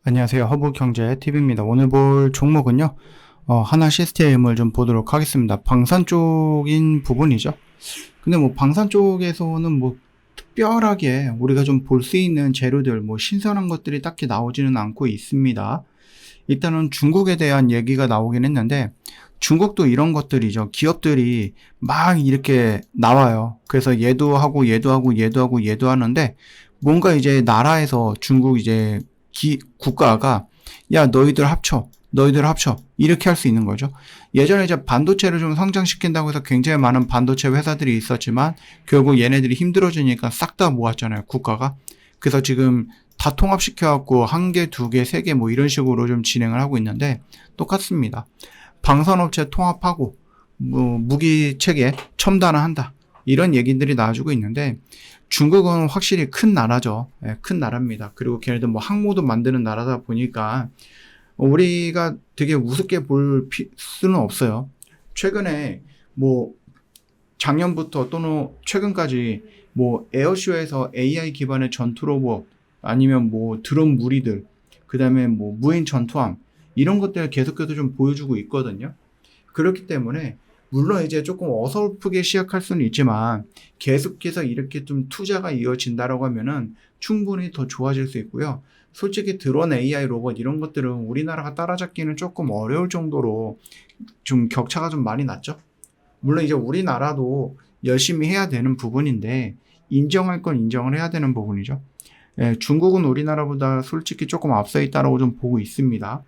안녕하세요. 허브경제TV입니다. 오늘 볼 종목은요, 하나 시스템을 좀 보도록 하겠습니다. 방산 쪽인 부분이죠. 근데 뭐 방산 쪽에서는 뭐 특별하게 우리가 좀 볼 수 있는 재료들, 뭐 신선한 것들이 딱히 나오지는 않고 있습니다. 일단은 중국에 대한 얘기가 나오긴 했는데, 중국도 이런 것들이죠. 기업들이 막 이렇게 나와요. 그래서 얘도 하고 얘도 하고 얘도 하고 얘도 하는데, 뭔가 이제 나라에서 중국 이제 국가가 야 너희들 합쳐 이렇게 할 수 있는 거죠. 예전에 이제 반도체를 좀 성장시킨다고 해서 굉장히 많은 반도체 회사들이 있었지만 결국 얘네들이 힘들어지니까 싹 다 모았잖아요, 국가가. 그래서 지금 다 통합시켜갖고 한 개, 두 개, 세 개 뭐 이런 식으로 좀 진행을 하고 있는데 똑같습니다. 방산업체 통합하고 뭐 무기 체계 첨단화한다 이런 얘기들이 나와주고 있는데 중국은 확실히 큰 나라죠. 예, 큰 나라입니다. 그리고 걔네들 뭐 항모도 만드는 나라다 보니까 우리가 되게 우습게 볼 수는 없어요. 최근에 뭐 작년부터 또는 최근까지 뭐 에어쇼에서 AI 기반의 전투 로봇 아니면 뭐 드론 무리들 그다음에 뭐 무인 전투함 이런 것들을 계속해서 좀 보여주고 있거든요. 그렇기 때문에 물론 이제 조금 어설프게 시작할 수는 있지만 계속해서 이렇게 좀 투자가 이어진다라고 하면은 충분히 더 좋아질 수 있고요. 솔직히 드론 AI 로봇 이런 것들은 우리나라가 따라잡기는 조금 어려울 정도로 좀 격차가 좀 많이 났죠. 물론 이제 우리나라도 열심히 해야 되는 부분인데 인정할 건 인정을 해야 되는 부분이죠. 예, 중국은 우리나라보다 솔직히 조금 앞서 있다라고 좀 보고 있습니다.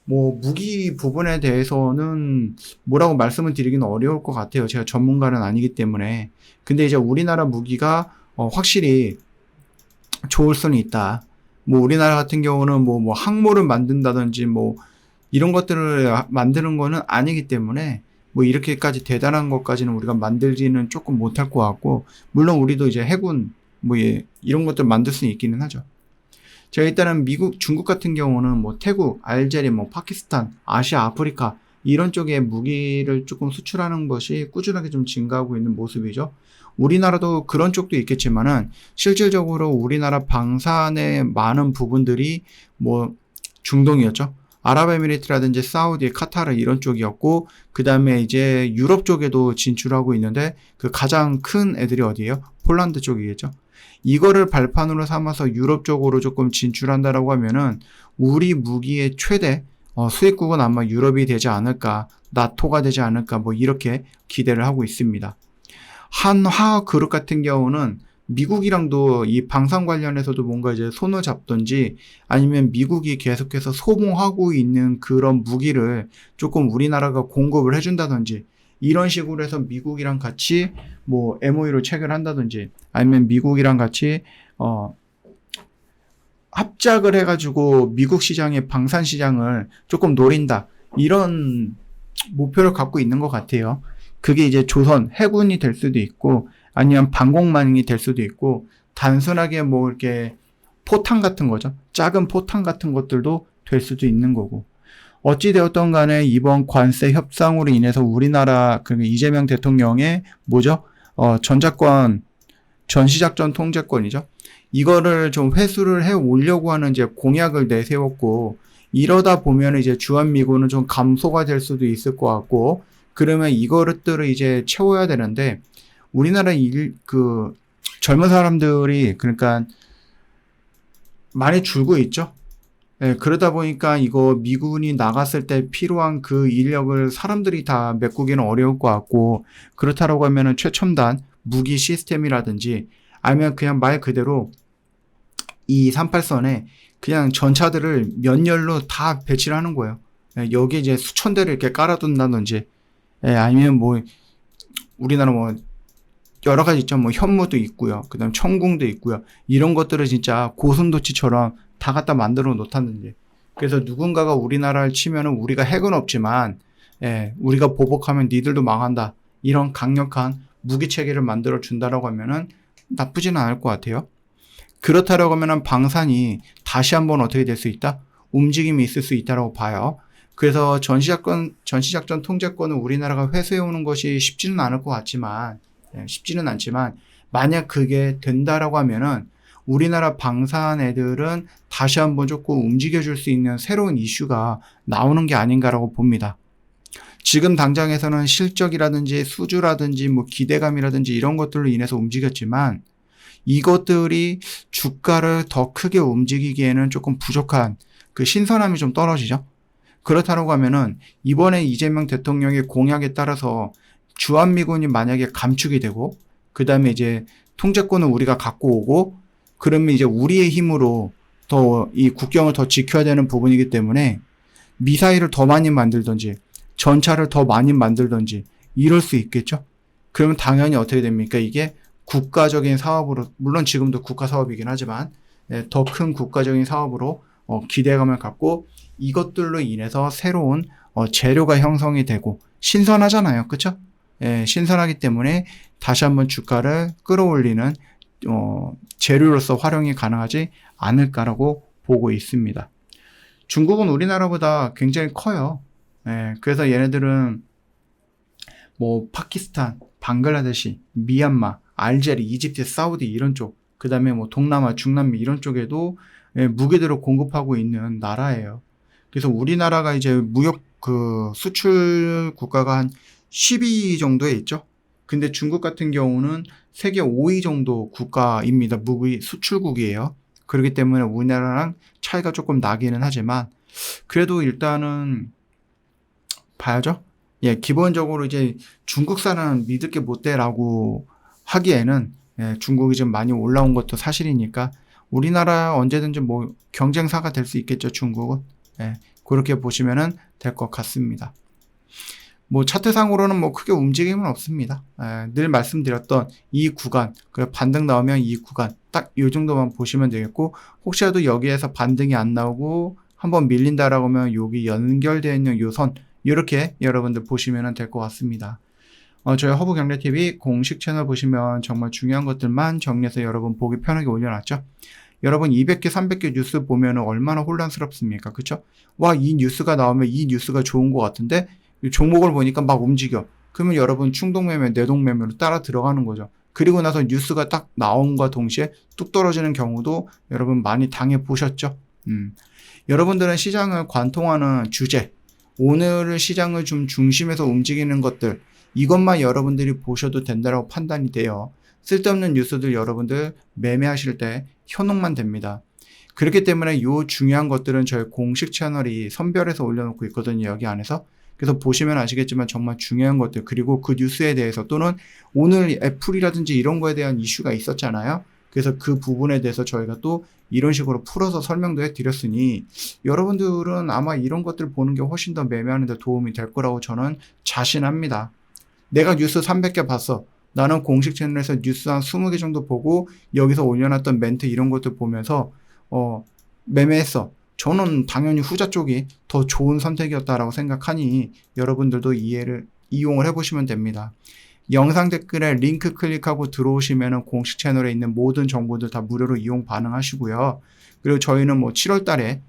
뭐 무기 부분에 대해서는 뭐라고 말씀을 드리기는 어려울 것 같아요. 제가 전문가는 아니기 때문에. 근데 이제 우리나라 무기가 확실히 좋을 수는 있다. 뭐 우리나라 같은 경우는 뭐 항모를 만든다든지 뭐 이런 것들을 만드는 거는 아니기 때문에 뭐 이렇게까지 대단한 것까지는 우리가 만들지는 조금 못할 것 같고, 물론 우리도 이제 해군 뭐 이런 것들 만들 수는 있기는 하죠. 자, 일단은 미국, 중국 같은 경우는 뭐 태국, 알제리, 뭐 파키스탄, 아시아, 아프리카 이런 쪽에 무기를 조금 수출하는 것이 꾸준하게 좀 증가하고 있는 모습이죠. 우리나라도 그런 쪽도 있겠지만은 실질적으로 우리나라 방산의 많은 부분들이 뭐 중동이었죠. 아랍에미리트라든지 사우디, 카타르 이런 쪽이었고, 그 다음에 이제 유럽 쪽에도 진출하고 있는데 그 가장 큰 애들이 어디예요? 폴란드 쪽이겠죠. 이거를 발판으로 삼아서 유럽 쪽으로 조금 진출한다라고 하면은 우리 무기의 최대 수입국은 아마 유럽이 되지 않을까, 나토가 되지 않을까, 뭐 이렇게 기대를 하고 있습니다. 한화학 그룹 같은 경우는 미국이랑도 이 방산 관련해서도 뭔가 이제 손을 잡든지 아니면 미국이 계속해서 소모하고 있는 그런 무기를 조금 우리나라가 공급을 해준다든지 이런 식으로 해서 미국이랑 같이 뭐 MOU를 체결한다든지 아니면 미국이랑 같이 합작을 해가지고 미국 시장의 방산 시장을 조금 노린다 이런 목표를 갖고 있는 것 같아요. 그게 이제 조선 해군이 될 수도 있고 아니면 방공망이 될 수도 있고 단순하게 뭐 이렇게 포탄 같은 거죠. 작은 포탄 같은 것들도 될 수도 있는 거고. 어찌 되었던 간에 이번 관세 협상으로 인해서 우리나라 그 이재명 대통령의 뭐죠? 전작권 전시작전 통제권이죠. 이거를 좀 회수를 해 오려고 하는 이제 공약을 내세웠고 이러다 보면 이제 주한미군은 좀 감소가 될 수도 있을 것 같고 그러면 이거를 이제 채워야 되는데 우리나라 그 젊은 사람들이 그러니까 많이 줄고 있죠. 예, 그러다 보니까 이거 미군이 나갔을 때 필요한 그 인력을 사람들이 다 메꾸기는 어려울 것 같고 그렇다라고 하면은 최첨단 무기 시스템이라든지 아니면 그냥 말 그대로 이 38선에 그냥 전차들을 몇 열로 다 배치를 하는 거예요. 예, 여기 이제 수천 대를 이렇게 깔아둔다든지 예, 아니면 뭐 우리나라 뭐 여러 가지 있죠. 뭐 현무도 있고요. 그다음 천궁도 있고요. 이런 것들을 진짜 고슴도치처럼 다 갖다 만들어 놓다든지. 그래서 누군가가 우리나라를 치면은 우리가 핵은 없지만, 예, 우리가 보복하면 니들도 망한다. 이런 강력한 무기 체계를 만들어 준다라고 하면은 나쁘지는 않을 것 같아요. 그렇다라고 하면은 방산이 다시 한번 어떻게 될 수 있다? 움직임이 있을 수 있다라고 봐요. 그래서 전시작전 통제권을 우리나라가 회수해 오는 것이 쉽지는 않을 것 같지만, 쉽지는 않지만, 만약 그게 된다라고 하면은 우리나라 방산 애들은 다시 한번 조금 움직여줄 수 있는 새로운 이슈가 나오는 게 아닌가라고 봅니다. 지금 당장에서는 실적이라든지 수주라든지 뭐 기대감이라든지 이런 것들로 인해서 움직였지만 이것들이 주가를 더 크게 움직이기에는 조금 부족한 그 신선함이 좀 떨어지죠. 그렇다고 하면은 이번에 이재명 대통령의 공약에 따라서 주한미군이 만약에 감축이 되고 그 다음에 이제 통제권을 우리가 갖고 오고 그러면 이제 우리의 힘으로 더 이 국경을 더 지켜야 되는 부분이기 때문에 미사일을 더 많이 만들든지 전차를 더 많이 만들든지 이럴 수 있겠죠. 그러면 당연히 어떻게 됩니까? 이게 국가적인 사업으로, 물론 지금도 국가 사업이긴 하지만 더 큰 국가적인 사업으로 기대감을 갖고 이것들로 인해서 새로운 재료가 형성이 되고 신선하잖아요. 그렇죠? 신선하기 때문에 다시 한번 주가를 끌어올리는 재료로서 활용이 가능하지 않을까라고 보고 있습니다. 중국은 우리나라보다 굉장히 커요. 그래서 얘네들은 뭐 파키스탄, 방글라데시, 미얀마, 알제리, 이집트, 사우디 이런 쪽, 그 다음에 뭐 동남아, 중남미 이런 쪽에도 무기들을 공급하고 있는 나라예요. 그래서 우리나라가 이제 무역 그 수출 국가가 한 10위 정도에 있죠. 근데 중국 같은 경우는 세계 5위 정도 국가입니다. 무기 수출국이에요. 그렇기 때문에 우리나라랑 차이가 조금 나기는 하지만 그래도 일단은 봐야죠. 기본적으로 이제 중국산은 믿을 게 못 돼라고 하기에는 중국이 좀 많이 올라온 것도 사실이니까 우리나라 언제든지 뭐 경쟁사가 될 수 있겠죠. 중국은. 그렇게 보시면은 될 것 같습니다. 뭐 차트상으로는 뭐 크게 움직임은 없습니다. 늘 말씀드렸던 이 구간, 그 반등 나오면 이 구간 딱 이 정도만 보시면 되겠고 혹시라도 여기에서 반등이 안 나오고 한번 밀린다라고 하면 여기 연결되어 있는 요 선 이렇게 여러분들 보시면 될 것 같습니다. 저희 허브경제TV 공식 채널 보시면 정말 중요한 것들만 정리해서 여러분 보기 편하게 올려놨죠. 여러분 200개, 300개 뉴스 보면 얼마나 혼란스럽습니까? 그쵸? 와, 이 뉴스가 나오면 이 뉴스가 좋은 것 같은데 종목을 보니까 막 움직여. 그러면 여러분 충동매매, 내동매매로 따라 들어가는 거죠. 그리고 나서 뉴스가 딱 나온과 동시에 뚝 떨어지는 경우도 여러분 많이 당해보셨죠? 여러분들은 시장을 관통하는 주제, 오늘 시장을 좀 중심에서 움직이는 것들, 이것만 여러분들이 보셔도 된다고 판단이 돼요. 쓸데없는 뉴스들 여러분들 매매하실 때 현혹만 됩니다. 그렇기 때문에 이 중요한 것들은 저희 공식 채널이 선별해서 올려놓고 있거든요. 여기 안에서. 그래서 보시면 아시겠지만 정말 중요한 것들, 그리고 그 뉴스에 대해서 또는 오늘 애플이라든지 이런 거에 대한 이슈가 있었잖아요. 그래서 그 부분에 대해서 저희가 또 이런 식으로 풀어서 설명도 해드렸으니 여러분들은 아마 이런 것들을 보는 게 훨씬 더 매매하는 데 도움이 될 거라고 저는 자신합니다. 내가 뉴스 300개 봤어. 나는 공식 채널에서 뉴스 한 20개 정도 보고 여기서 올려놨던 멘트 이런 것들 보면서 매매했어. 저는 당연히 후자 쪽이 더 좋은 선택이었다라고 생각하니 여러분들도 이용을 해보시면 됩니다. 영상 댓글에 링크 클릭하고 들어오시면 공식 채널에 있는 모든 정보들 다 무료로 이용 가능하시고요. 그리고 저희는 뭐 7월 달에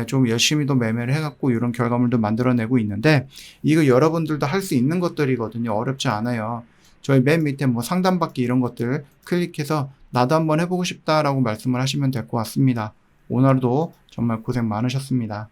좀 열심히 더 매매를 해갖고 이런 결과물도 만들어내고 있는데 이거 여러분들도 할 수 있는 것들이거든요. 어렵지 않아요. 저희 맨 밑에 뭐 상담받기 이런 것들 클릭해서 나도 한번 해보고 싶다라고 말씀을 하시면 될 것 같습니다. 오늘도 정말 고생 많으셨습니다.